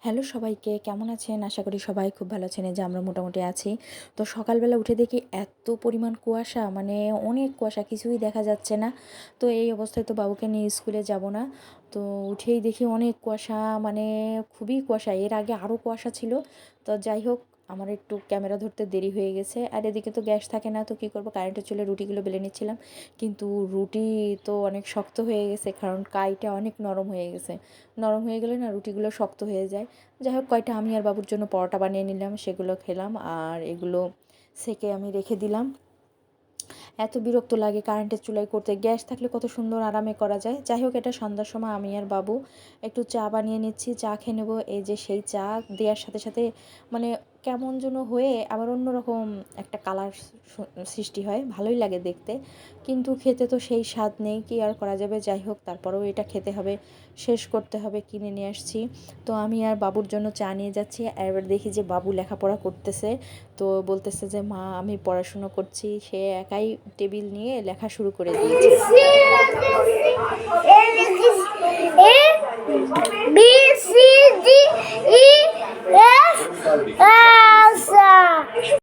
Hello সবাইকে, কেমন আছেন? আশা করি সবাই খুব ভালো আছেন। এই যে আমরা মোটামুটি আছি। তো সকালবেলা উঠে দেখি এত পরিমাণ কুয়াশা, মানে অনেক কুয়াশা, কিছুই দেখা যাচ্ছে না। তো এই অবস্থায় তো বাবুকে নিয়ে স্কুলে যাব না। তো উঠেই দেখি অনেক কুয়াশা, মানে খুবই কুয়াশা। এর আগে আরও কুয়াশা ছিল। তো যাই হোক, আমার একটু ক্যামেরা ধরতে দেরি হয়ে গেছে। আর এদিকে তো গ্যাস থাকে না, তো কী করব, কারেন্টের চুলে রুটিগুলো বেলে নিচ্ছিলাম। কিন্তু রুটি তো অনেক শক্ত হয়ে গেছে, কারণ কাইটা অনেক নরম হয়ে গেছে। নরম হয়ে গেলে না রুটিগুলো শক্ত হয়ে যায়। যাই হোক, কয়টা আমি আর বাবুর জন্য পরোটা বানিয়ে নিলাম, সেগুলো খেলাম। আর এগুলো সেকে আমি রেখে দিলাম। এত বিরক্ত লাগে কারেন্টের চুলায় করতে, গ্যাস থাকলে কত সুন্দর আরামে করা যায়। যাই হোক, এটা সন্ধ্যার সময় আমি আর বাবু একটু চা বানিয়ে নিচ্ছি, চা খেয়ে নেবো। এই যে সেই চা দেওয়ার সাথে সাথে মানে কেমন যেন হয়ে আবার অন্যরকম একটা কালার সৃষ্টি হয়, ভালোই লাগে দেখতে। কিন্তু খেতে তো সেই স্বাদ নেই, কি আর করা যাবে। যাই হোক, তারপরেও এটা খেতে হবে, শেষ করতে হবে, কিনে নিয়ে আসছি। তো আমি আর বাবুর জন্য চা নিয়ে যাচ্ছি। আর এবার দেখি যে বাবু লেখাপড়া করতেছে। তো বলতেছে যে মা আমি পড়াশুনো করছি, সে একাই টেবিল নিয়ে লেখা শুরু করে দিয়েছে।